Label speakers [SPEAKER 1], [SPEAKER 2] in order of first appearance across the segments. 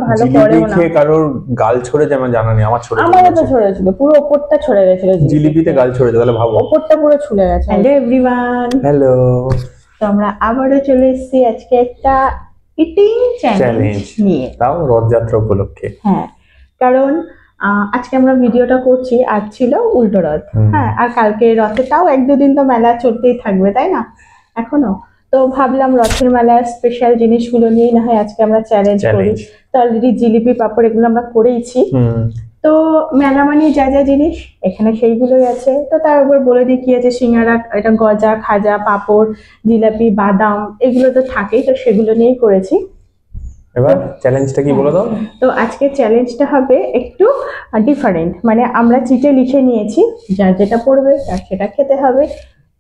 [SPEAKER 1] ভালো
[SPEAKER 2] জিলিপি
[SPEAKER 1] করেও না।
[SPEAKER 2] খেয়ে কারোর গাল ছড়েছে আমার জানা নেই, আমার
[SPEAKER 1] আমারও তো ছড়েছিল, পুরো ওপরটা ছড়ে গেছিল
[SPEAKER 2] জিলিপিতে গাল ছড়েছে, তাহলে ভাবো।
[SPEAKER 1] ওপরটা পুরো ছুলে গেছে। Hello everyone,
[SPEAKER 2] hello.
[SPEAKER 1] তো আমরা আবারও চলে এসেছি আজকে একটা ইটিং চ্যালেঞ্জ নিয়ে,
[SPEAKER 2] তাও রথযাত্রা উপলক্ষে।
[SPEAKER 1] হ্যাঁ, কারণ আজকে আমরা ভিডিওটা করছি, আজ ছিল উল্টো রথ, হ্যাঁ, আর কালকে রথে তাও 1-2 দিন তো মেলা চলতেই থাকবে, তাই না এখনো। তো ভাবলাম রথের মেলার স্পেশাল জিনিসগুলো নিয়ে না হয় আজকে আমরা চ্যালেঞ্জ করি। তো অলরেডি জিলিপি পাপড় এগুলো আমরা করেইছি, তো মেলা মানে যা যা জিনিস এখানে সেইগুলোই আছে। তো তার উপর বলে দিই কি আছে, সিঙ্গারা, এটা গজা, খাজা, পাপড়, জিলাপি, বাদাম, এগুলো তো থাকেই, তো সেগুলো নিয়েই করেছি।
[SPEAKER 2] এবার চ্যালেঞ্জটা কি বলে দাও।
[SPEAKER 1] তো আজকে চ্যালেঞ্জটা হবে একটু ডিফারেন্ট, মানে আমরা চিটে লিখে নিয়েছি, যার যেটা পড়বে তার সেটা খেতে হবে,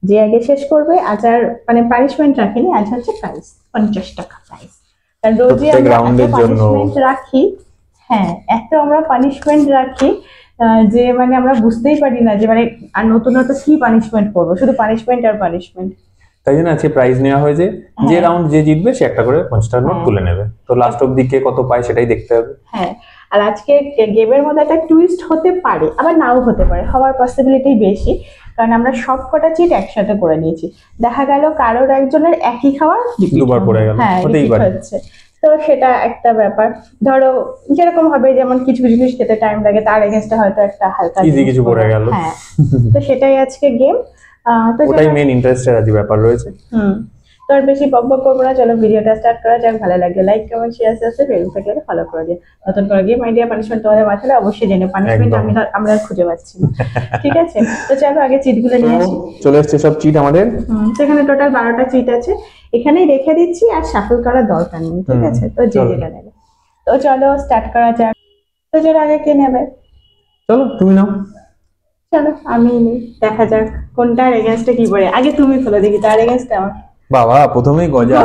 [SPEAKER 1] যে আগে শেষ করবে। আজ আর মানে পানিশমেন্ট রাখিনি, আজ হচ্ছে প্রাইস 50 টাকা প্রাইস। কারণ রোজই আমরা পানিশমেন্ট রাখি, হ্যাঁ, এত আমরা পানিশমেন্ট রাখি যে মানে আমরা বুঝতেই পারি না যে মানে আর নতুন নতুন কি পানিশমেন্ট করবো, শুধু পানিশমেন্ট আর পানিশমেন্ট।
[SPEAKER 2] তাই জন্য আজকে প্রাইজ নেওয়া হয়েছে, যে রাউন্ড যে জিতবে সে একটা করে 50 টাকার নোট তুলে নেবে। তো লাস্ট অবধি কে কত পায় সেটাই দেখতে হবে। হ্যাঁ,
[SPEAKER 1] আর আজকে গেমের মধ্যে একটা টুইস্ট হতে পারে, আবার নাও হতে পারে, হওয়ার পসিবিলিটি বেশি, কারণ আমরা সব কটা চিট একসাথে করে নিয়েছি। দেখা গেল কারোর একজনের একই খাবার
[SPEAKER 2] দুবার পড়ে গেল,
[SPEAKER 1] হ্যাঁ
[SPEAKER 2] হতেই পারে।
[SPEAKER 1] হচ্ছে, তো সেটা একটা ব্যাপার। ধরো যেরকম হবে, যেমন কিছু কিছু জিনিস খেতে টাইম লাগে, তার এগেইনস্টে হয়তো একটা হালকা
[SPEAKER 2] ইজি কিছু পড়ে গেল,
[SPEAKER 1] হ্যাঁ, তো সেটাই আজকে গেম।
[SPEAKER 2] তো ওটাই মেইন ইন্টারেস্টের আজ ব্যাপার রয়েছে।
[SPEAKER 1] তো আর বেশি বকবক করবো না, চলো ভিডিওটা স্টার্ট করা যাক। ভালো লাগলে লাইক, কমেন্ট, শেয়ার, ফেসবুক থেকে ফলো করে দিন। নতুন করে গেম আইডিয়া, পানিশমেন্ট তোমাদের মাথায় অবশ্যই জেনে, পানিশমেন্ট আমরা খুঁজে পাচ্ছি না। ঠিক আছে, তো চলো আগে চিটগুলো নিয়ে আসি।
[SPEAKER 2] চলে এসছে সব চিট আমাদের,
[SPEAKER 1] সেখানে টোটাল 12টা চিট আছে, এখানেই রেখে দিচ্ছি, আর শাফল করার দরকার নেই। ঠিক আছে, তো যে যেটা নেবে। তো চলো স্টার্ট করা যাক। তো চলো আগে কে নেবে?
[SPEAKER 2] চলো তুমি নাও।
[SPEAKER 1] চলো আমি নিই, দেখা যাক কোনটার এগেইনস্টে কি পড়ে। আগে তুমি খোলো দেখি, তার এগেইনস্টে আমার।
[SPEAKER 2] বাবা প্রথমেই গজা,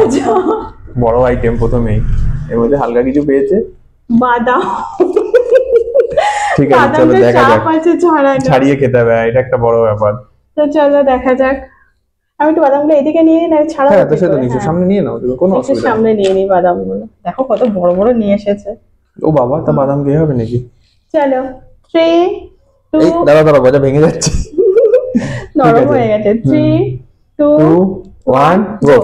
[SPEAKER 2] বড় আইটেম প্রথমেই, এর মধ্যে হালকা কিছু পেয়েছে
[SPEAKER 1] বাদাম।
[SPEAKER 2] ঠিক আছে, চলো দেখা যাক, ছাড়িয়ে খেতে হবে, এটা একটা বড় ব্যাপার।
[SPEAKER 1] তো চলো দেখা যাক, আমি একটু বাদামগুলো এদিকে নিয়ে নিই, না ছাড়া।
[SPEAKER 2] হ্যাঁ, তো সেটা নিচে সামনে নিয়ে নাও, কোনো অসুবিধা নেই।
[SPEAKER 1] সামনে নিয়ে নিই বাদামগুলো, দেখো কত বড় বড় নিয়ে এসেছে।
[SPEAKER 2] ও বাবা, তা বাদাম কে হবে নাকি?
[SPEAKER 1] চলো 3 2
[SPEAKER 2] দাঁড়া গজা ভেঙে যাচ্ছে,
[SPEAKER 1] নরম হয়ে গেছে। 3 2 1
[SPEAKER 2] গো।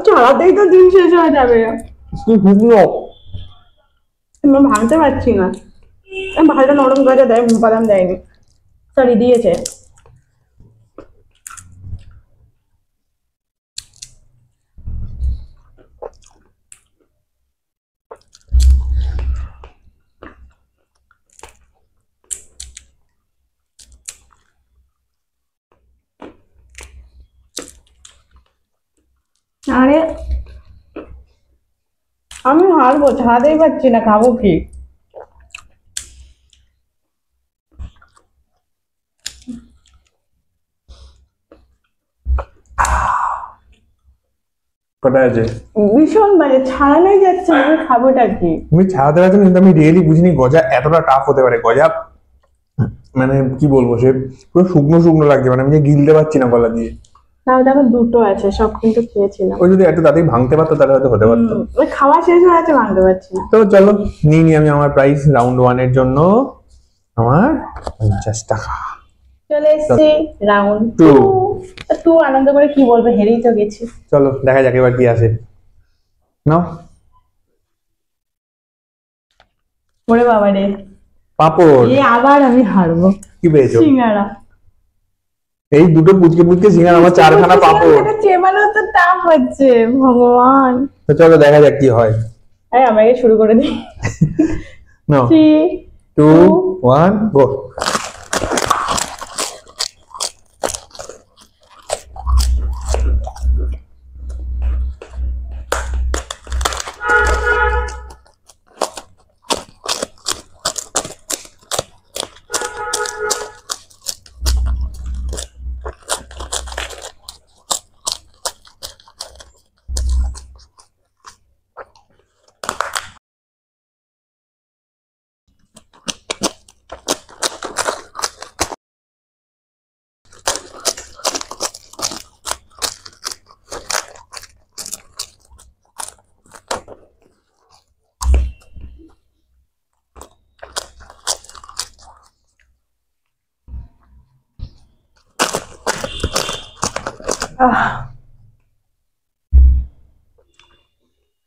[SPEAKER 1] ছাড়াতেই তো দিন শেষ হয়ে যাবে, আমি ভাঙতে পারছি না। ভালো নরম গজা দেয়, বাদাম দেয়নি, সরি দিয়েছে। আরে আমি হারবো, ছাড়াতেই পারছি না, খাবো কি?
[SPEAKER 2] কটা আছে?
[SPEAKER 1] ভীষণ বাজে, ছাড়ানোই যাচ্ছে না, আমি খাবোটা কি?
[SPEAKER 2] তুমি ছাড়াতে পারছো না, কিন্তু আমি রিয়েলি বুঝিনি গজা এতটা টাফ হতে পারে। গজা মানে কি বলবো, সে পুরো শুকনো শুকনো লাগছে, মানে আমি যে গিলতে পারছি না গলা দিয়ে।
[SPEAKER 1] তাও দেখো দুটো আছে, সব কিন্তু খেয়েছিলাম।
[SPEAKER 2] ওই যদি একটু তাড়াতাড়ি ভাঙতে পারতো তাহলে হয়তো হতে পারতো।
[SPEAKER 1] ওই খাওয়া শেষ হয়ে আছে, ভাঙতে পারছি না।
[SPEAKER 2] তো চলো নিয়ে নি আমি আমার প্রাইস রাউন্ড 1 এর জন্য আমার 50 টাকা।
[SPEAKER 1] চলে এসেছি রাউন্ড 2। আনন্দ করে কি বলবো, হেরেই তো গেছি।
[SPEAKER 2] চলো দেখা যাক এবার কি আসে। নাও।
[SPEAKER 1] ওরে বাবা রে,
[SPEAKER 2] পাপড়।
[SPEAKER 1] আবার আমি হারবো।
[SPEAKER 2] কি পেয়েছো?
[SPEAKER 1] সিঙ্গারা।
[SPEAKER 2] এই দুটো পুচকে পুচকে সিঙ্গারা, আমার 4খানা পাপড়।
[SPEAKER 1] চেবানো তো টাফ হচ্ছে, ভগবান।
[SPEAKER 2] তো চলো দেখা যাক কি হয়।
[SPEAKER 1] আরে আমাকে শুরু করে দিই।
[SPEAKER 2] নাও
[SPEAKER 1] 3
[SPEAKER 2] 2 1 গো।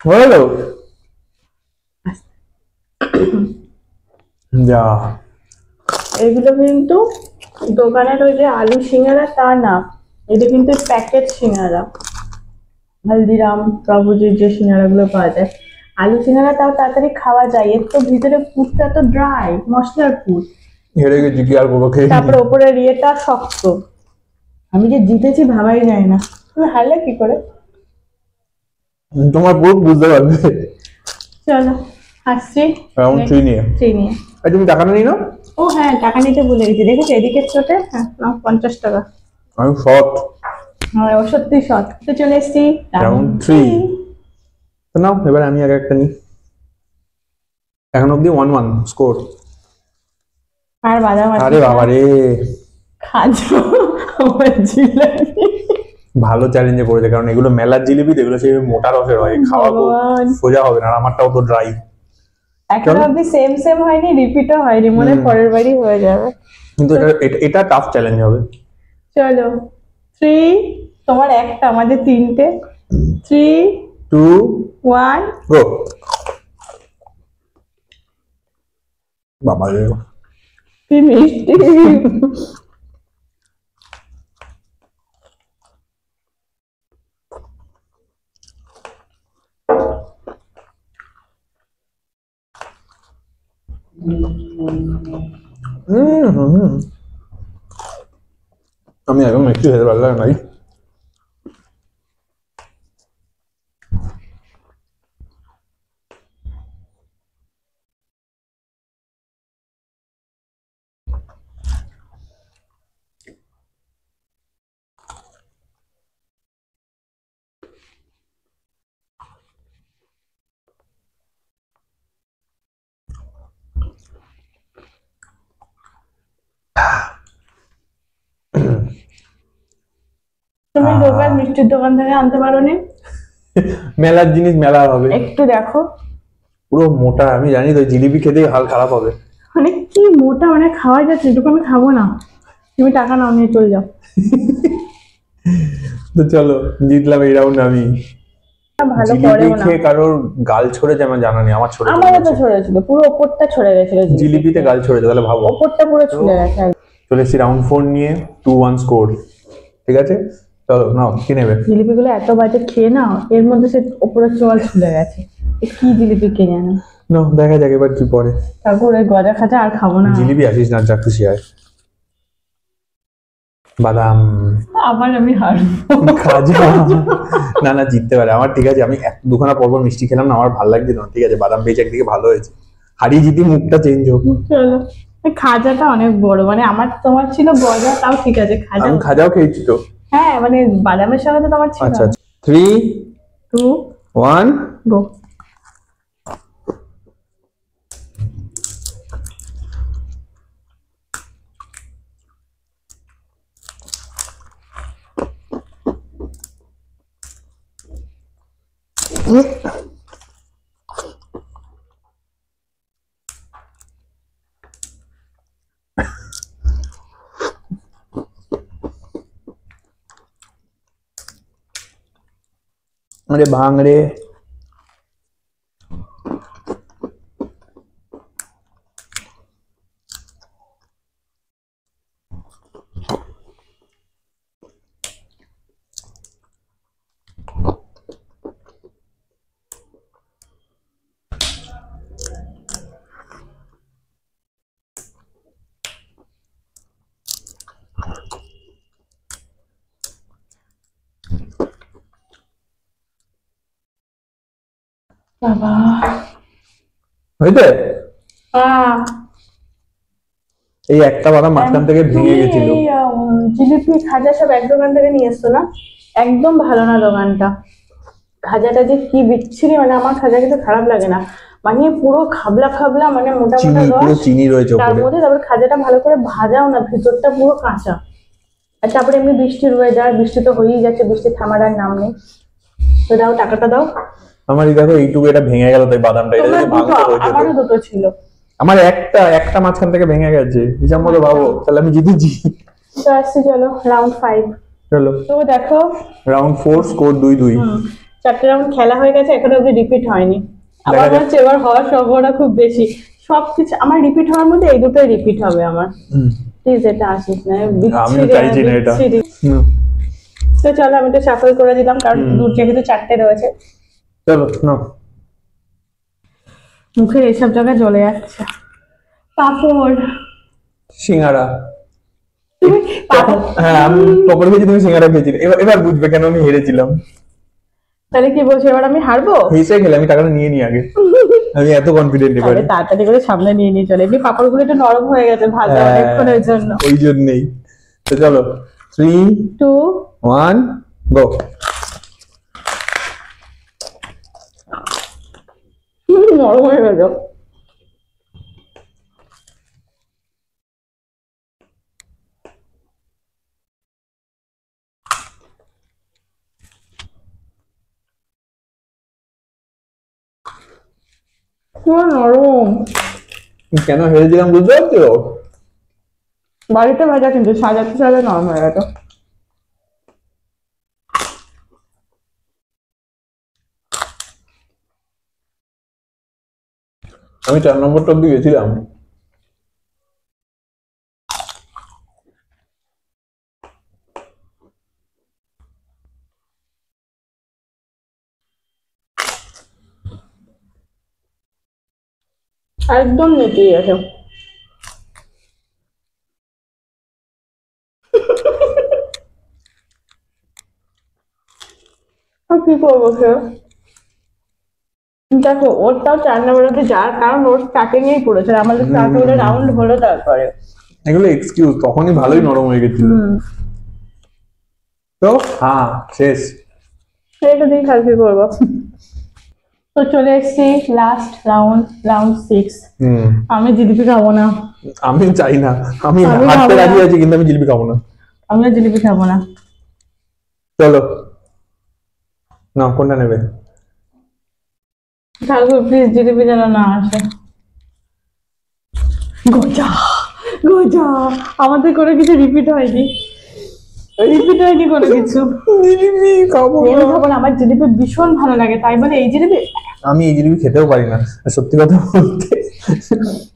[SPEAKER 2] হয়ে গেল যা।
[SPEAKER 1] এগুলো কিন্তু দোকানের ওই যে আলু সিঙ্গারা তা না, এটা কিন্তু প্যাকেট সিঙ্গারা, হলদিরাম প্রভুজির যে সিঙ্গারা গুলো পাওয়া যায়। আলু সিঙ্গারা তাও তাড়াতাড়ি খাওয়া যায়, এর তো ভিতরে পুরটা তো ড্রাই মশলার পুর,
[SPEAKER 2] হেরে গেছি কি আর করবো, খেয়ে
[SPEAKER 1] তারপরে ওপরের ইয়েটা শক্ত। আমি যে জিতেছি ভাবাই যায় না, তুমি হারলে কি করে?
[SPEAKER 2] তোমার পুরো বুঝতে পারবে।
[SPEAKER 1] চলো আসছি
[SPEAKER 2] রাউন্ড 3 নিয়ে। তুমি টাকা নিয়ে নাও।
[SPEAKER 1] ও হ্যাঁ, টাকা নিতে ভুলে গেছি, দেখেছো এদিকে চোটে। হ্যাঁ নাও 50 টাকা।
[SPEAKER 2] আমি শর্ট।
[SPEAKER 1] হ্যাঁ ও সত্যি শর্ট। তো চলে এসছি
[SPEAKER 2] রাউন্ড 3। তো নাও এবার আমি আগে একটা নিই। এখন অব্দি 1-1 স্কোর।
[SPEAKER 1] আর বাদাম আছে।
[SPEAKER 2] আরে বাবা রে,
[SPEAKER 1] খাজো আমার জিলাপি।
[SPEAKER 2] ভালো চ্যালেঞ্জে পড়েছে, কারণ এগুলো মেলার জিলিপি, এগুলো সেই মোটা রসের হয়, খাওয়া খুব সোজা হবে না, আর আমারটাও তো ড্রাই।
[SPEAKER 1] এখন অব্দি সেম সেম হয়নি, রিপিটও হয়নি, মনে পরের বারই হয়ে যাবে,
[SPEAKER 2] কিন্তু এটা টাফ চ্যালেঞ্জ হবে।
[SPEAKER 1] চলো 3, তোমার একটা আমাদের 3টে। 3
[SPEAKER 2] 2
[SPEAKER 1] 1
[SPEAKER 2] গো। বাবা রে,
[SPEAKER 1] কি মিষ্টি।
[SPEAKER 2] আমি একদম মিষ্টি খেতে পারলাম নাই।
[SPEAKER 1] তুমি দোকান মিষ্টির দোকান থেকে আনতে পারো নি?
[SPEAKER 2] মেলার জিনিস মেলা হবে,
[SPEAKER 1] একটু দেখো
[SPEAKER 2] পুরো মোটা। আমি জানি তো জিলিপি খেতেই হাল খারাপ হবে।
[SPEAKER 1] মানে কি মোটা, মানে খাওয়া যাচ্ছে, এটুকু আমি খাবো না। তুমি টাকা নাও, নিয়ে চলে যাও।
[SPEAKER 2] তো চলো, জিতলাম এই রাউন্ড আমি।
[SPEAKER 1] ভালো
[SPEAKER 2] জিলিপি
[SPEAKER 1] করেও না,
[SPEAKER 2] খেয়ে কারোর গাল ছড়েছে আমার জানা নেই, আমার ছড়ে
[SPEAKER 1] আমারও তো ছড়েছিল, পুরো ওপরটা ছড়ে গেছিল,
[SPEAKER 2] জিলিপিতে গাল ছড়েছে, তাহলে ভাবো।
[SPEAKER 1] ওপরটা পুরো ছুলে গেছে।
[SPEAKER 2] চলে এসেছি রাউন্ড 4 নিয়ে, 2-1 স্কোর। ঠিক আছে, চলো নাও, কি নেবে?
[SPEAKER 1] জিলিপিগুলো এত বাজে, খেয়ে নাও, এর মধ্যে সে ওপরের চোয়াল ছুলে গেছে। কি জিলিপি কে জানো?
[SPEAKER 2] নাও দেখা যাক এবার কি পড়ে।
[SPEAKER 1] তারপর ওই গজা খাজা আর খাবো না।
[SPEAKER 2] জিলিপি আসিস না, যা খুশি হয়। বাদাম।
[SPEAKER 1] আবার আমি হারবো।
[SPEAKER 2] খাজা। না না, জিততে পারে আমার, ঠিক আছে। আমি দুখানা পরপর মিষ্টি খেলাম না, আমার ভালো লাগছে না, ঠিক আছে। বাদাম পেয়েছে, একদিকে ভালো হয়েছে। হারিয়ে জিতি মুখটা চেঞ্জ হোক।
[SPEAKER 1] চলো, খাজাটা অনেক বড়, মানে আমার তোমার ছিল গজা, তাও ঠিক আছে, খাজা।
[SPEAKER 2] আমি খাজাও খেয়েছি তো।
[SPEAKER 1] হ্যাঁ মানে বাদামের সঙ্গে তো তোমার ছিল।
[SPEAKER 2] আচ্ছা 3
[SPEAKER 1] 2
[SPEAKER 2] 1
[SPEAKER 1] গো।
[SPEAKER 2] अरे भांग रे।
[SPEAKER 1] বাবা
[SPEAKER 2] হইতে
[SPEAKER 1] আহ
[SPEAKER 2] এই একটা বাদাম মাঝখান থেকে ভেঙে গেছিল।
[SPEAKER 1] জিলিপি খাজা সব এক দোকান থেকে নিয়ে এসছো না? একদম ভালো না দোকানটা। খাজাটা যে কি বিচ্ছিরি, মানে আমার খাজা কিন্তু খারাপ লাগে না, মানে পুরো খাবলা খাবলা, মানে মোটা মোটা
[SPEAKER 2] পুরো
[SPEAKER 1] রস
[SPEAKER 2] চিনি রয়েছে
[SPEAKER 1] তার
[SPEAKER 2] উপরে।
[SPEAKER 1] মধ্যে। তারপরে খাজাটা ভালো করে ভাজাও না, ভিতরটা পুরো কাঁচা। আর তারপরে এমনি বৃষ্টির ওয়েদার, বৃষ্টি তো হয়েই যাচ্ছে, বৃষ্টি থামার আর নাম নেই। তো দাও, টাকাটা দাও।
[SPEAKER 2] আমার দেখো এইটুকু, এটা ভেঙে গেল তাই বাদামটা, এটা যদি ভাঙতো হইতো।
[SPEAKER 1] আমারও দুটো ছিল।
[SPEAKER 2] আমার একটা মাঝখান থেকে ভেঙে গেছে, হিসাব মতো ভাবো, তাহলে আমি জিতেছি।
[SPEAKER 1] তো আসছি, চলো রাউন্ড 5।
[SPEAKER 2] চলো
[SPEAKER 1] তো দেখো
[SPEAKER 2] রাউন্ড 4 স্কোর 2-2।
[SPEAKER 1] 4টে রাউন্ড খেলা হয়ে গেছে, এখনো অব্দি রিপিট হয়নি। আমার
[SPEAKER 2] দেখা
[SPEAKER 1] মনে
[SPEAKER 2] যাক।
[SPEAKER 1] হচ্ছে এবার হওয়ার সম্ভাবনা খুব বেশি। সবকিছু আমার রিপিট হওয়ার মধ্যে এই দুটোই রিপিট হবে আমার। প্লিজ এটা আসিস না,
[SPEAKER 2] আমিও
[SPEAKER 1] বিচ্ছিরি
[SPEAKER 2] চাইছি না এটা।
[SPEAKER 1] বিচ্ছিরি। তো চলো আমি তো শাফল করে দিলাম, কারণ যেহেতু 4টে রয়েছে।
[SPEAKER 2] চলো না,
[SPEAKER 1] মুখের এইসব জায়গায় জ্বলে যাচ্ছে। পাপড়।
[SPEAKER 2] সিঙ্গারা।
[SPEAKER 1] তুমি
[SPEAKER 2] তখন হ্যাঁ আমি পকড় খেয়েছি, তুমি সিঙ্গারা খেয়েছিলে। এবার এবার বুঝবে কেন আমি হেরেছিলাম।
[SPEAKER 1] তাহলে কি বলছো, এবার আমি হারবো?
[SPEAKER 2] হেসে খেলে, আমি টাকাটা নিয়ে নি আগে। আমি এত কনফিডেন্ট এবারে।
[SPEAKER 1] তাহলে তাড়াতাড়ি করে সামনে নিয়ে নিয়ে চলে, এমনি পাপড় গুলো একটু নরম হয়ে গেছে ভাজা অনেকক্ষণের জন্য।
[SPEAKER 2] ওই জন্যই। তো চলো 3
[SPEAKER 1] 2
[SPEAKER 2] 1 গো।
[SPEAKER 1] নরম হয়ে গেছে। পুরো নরম।
[SPEAKER 2] কেন হেরেছিলাম বুঝতে পারছো?
[SPEAKER 1] বাড়িতে ভাজা কিন্তু সাজাতে সাজাতে নরম হয়ে গেছে।
[SPEAKER 2] আমি 4 নম্বরটা অব্দি গেছিলাম।
[SPEAKER 1] একদম নেতিয়ে গেছে। আর কি করবো সে? দেখো ওরটাও 4 নম্বর অব্দি যার, কারণ ওর স্টার্টিং এই পড়েছে, আমাদের স্টার্টিং এর রাউন্ড হলো তারপরে।
[SPEAKER 2] এগুলো এক্সকিউজ, তখনই ভালোই নরম হয়ে গেছিল। তো হ্যাঁ শেষ।
[SPEAKER 1] এটা দিয়ে আর কি করবো। তো চলে এসেছি লাস্ট রাউন্ড, রাউন্ড 6। আমি জিলিপি খাবো না।
[SPEAKER 2] আমি চাই না, আমি
[SPEAKER 1] আমি
[SPEAKER 2] হাঁটতে
[SPEAKER 1] খাবো না।
[SPEAKER 2] রাজি আছি, কিন্তু আমি জিলিপি খাবো না।
[SPEAKER 1] আমরা জিলিপি খাবো না।
[SPEAKER 2] চলো না, কোনটা নেবে?
[SPEAKER 1] ঠাকুর প্লিজ জিলিপি যেন না আসে। গজা গজা, আমাদের কোনো কিছু রিপিট হয়নি, রিপিট হয়নি কোনো কিছু।
[SPEAKER 2] জিলিপি খাবো
[SPEAKER 1] আমি
[SPEAKER 2] না।
[SPEAKER 1] খাবো না, আমার জিলিপি ভীষণ ভালো লাগে, তাই বলে এই জিলিপি।
[SPEAKER 2] আমি এই জিলিপি খেতেও পারি না, আর সত্যি কথা বলতে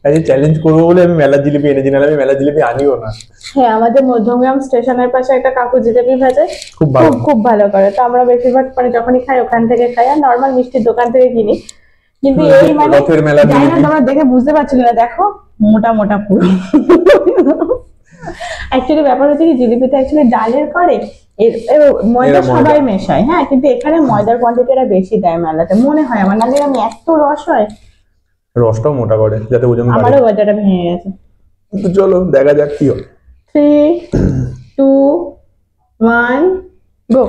[SPEAKER 2] আজ চ্যালেঞ্জ করবো বলে আমি মেলা জিলিপি এনেছি, না আমি মেলা জিলিপি আনিও না।
[SPEAKER 1] হ্যাঁ, আমাদের মধ্যমগ্রাম স্টেশনের পাশে একটা কাকু জিলিপি ভাজে,
[SPEAKER 2] খুব ভালো।
[SPEAKER 1] খুব খুব ভালো করে। তো আমরা বেশিরভাগ মানে যখনই খাই ওখান থেকে খাই, আর নর্মাল মিষ্টির দোকান থেকে কিনি। কিন্তু এই মানে
[SPEAKER 2] রথের মেলা
[SPEAKER 1] জানি না
[SPEAKER 2] জিলিপি।
[SPEAKER 1] তোমরা দেখে বুঝতে পারছিলে না, দেখো মোটা মোটা পুরো। অ্যাকচুয়ালি ব্যাপার হচ্ছে কি, জিলিপিটা অ্যাকচুয়ালি ডালের করে, ময়দা
[SPEAKER 2] এরা ময়দা।
[SPEAKER 1] সবাই মেশায়, হ্যাঁ, কিন্তু এখানে ময়দার কোয়ান্টিটিটা বেশি দেয় মেলাতে মনে হয় আমার, নাহলে আমি এত রস হয়।
[SPEAKER 2] রসটাও মোটা করে যাতে ওজন বাড়ে।
[SPEAKER 1] আমারও গজাটা ভেঙে গেছে।
[SPEAKER 2] তো চলো দেখা যাক কি হয়।
[SPEAKER 1] 3 2 1 গো।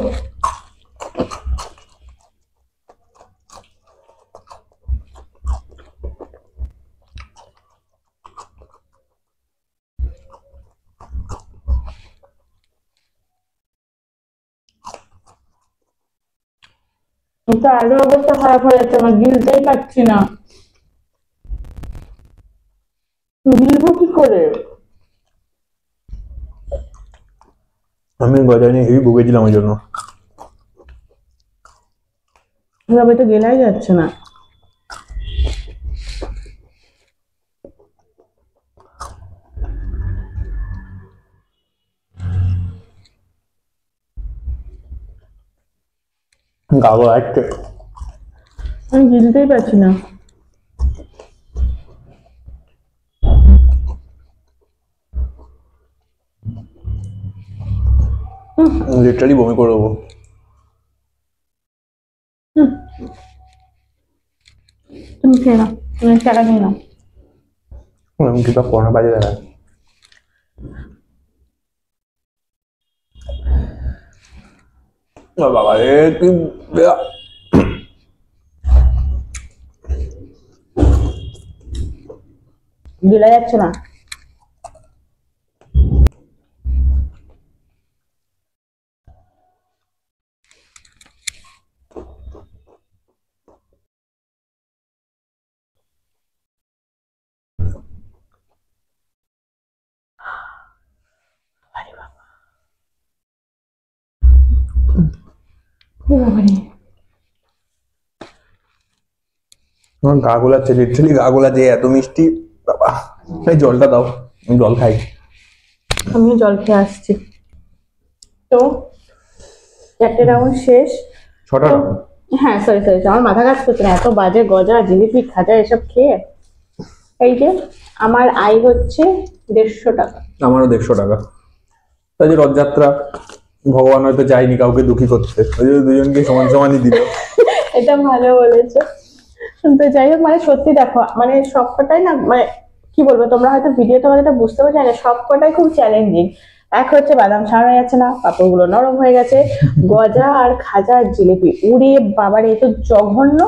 [SPEAKER 1] তো আরো অবস্থা খারাপ হয়ে যাচ্ছে, আমার গিলতেই পারছি না। গিলবো কি করে?
[SPEAKER 2] আমি গজা নিয়ে হেভি ভুগেছিলাম ওই জন্য।
[SPEAKER 1] এভাবে তো গেলাই যাচ্ছে না।
[SPEAKER 2] গাবো একটা।
[SPEAKER 1] আমি গিলতেই পারছি না।
[SPEAKER 2] লিটারালি বমি করে দেবো।
[SPEAKER 1] তুমি খেয়ে নাও, তুমি টাকা নিয়ে নাও।
[SPEAKER 2] আমি কিবা করোনা বাজে দেখা। বাবা রে তুই
[SPEAKER 1] গিলা যাচ্ছে না।
[SPEAKER 2] আমার গা গোলাচ্ছে, লিটারালি গা গোলাচ্ছে, এত মিষ্টি। বাবা এই জলটা দাও, আমি জল খাই।
[SPEAKER 1] আমিও জল খেয়ে আসছি। তো 4টে রাউন্ড শেষ।
[SPEAKER 2] 6টা
[SPEAKER 1] তো হ্যাঁ সরি আমার মাথা কাজ করছে না, এত বাজে গজা জিলিপি খাজা এসব খেয়ে। এই যে আমার আয় হচ্ছে 150 টাকা।
[SPEAKER 2] আমারও 150 টাকা। তাই যে রথযাত্রা, ভগবান হয়তো চাইনি কাউকে দুঃখী করতে, ওই জন্য দুজনকে সমান সমানই দিল।
[SPEAKER 1] এটা ভালো বলেছো। তো যাই হোক, মানে সত্যি দেখো, মানে সবকটাই না, মানে কি বলবো, তোমরা হয়তো ভিডিওতে আমাদের এটা বুঝতে পারছো না, সবকটাই খুব চ্যালেঞ্জিং। এক হচ্ছে বাদাম ছাড়ানো যাচ্ছে না, পাঁপড়গুলো নরম হয়ে গেছে, গজা আর খাজা আর জিলিপি, উড়ে বাবারে এ তো জঘন্য।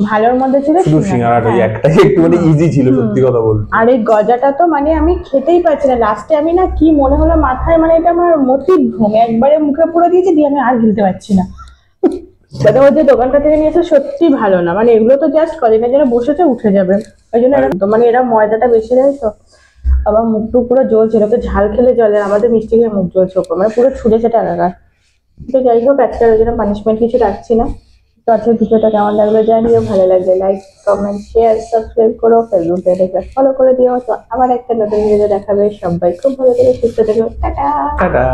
[SPEAKER 1] ভালোর মধ্যে ছিল
[SPEAKER 2] শুধু সিঙ্গারাটাই
[SPEAKER 1] হ্যাঁ।
[SPEAKER 2] একটাই একটু মানে ইজি ছিল, সত্যি কথা বলতে।
[SPEAKER 1] আর এই গজাটা তো মানে আমি খেতেই পারছি না, লাস্টে আমি না কি মনে হলো মাথায়, মানে এটা আমার মতির ভ্রম, একবারে মুখে পুরো দিয়েছি, দিয়ে আমি আর গিলতে পারছি না। দাদা ওর যে দোকানটা থেকে নিয়েছে সত্যি ভালো না, মানে এগুলো তো জাস্ট কদিনের জন্য বসেছে উঠে যাবে, ওই জন্য তো মানে এরা ময়দাটা বেশি দেয় তো। আবার মুখটু পুরো জ্বলছে, এরকম ঝাল খেলে জলে, আমাদের মিষ্টি খেয়ে মুখ জ্বলছে ওপর, মানে পুরো ছুটেছে টাকাকার। তো যাই হোক, আজকে ওই জন্য পানিশমেন্ট কিছু রাখছি না। তো আজকের ভিডিওটা কেমন লাগলো জানিও, ভালো লাগলে লাইক কমেন্ট শেয়ার সাবস্ক্রাইব করো, ফেসবুক পেজে ফলো করে দিও। তো আবার একটা নতুন ভিডিও দেখাবে, সবাই খুব ভালো থেকে সুস্থ থেকো, টাটা।
[SPEAKER 2] টাটা।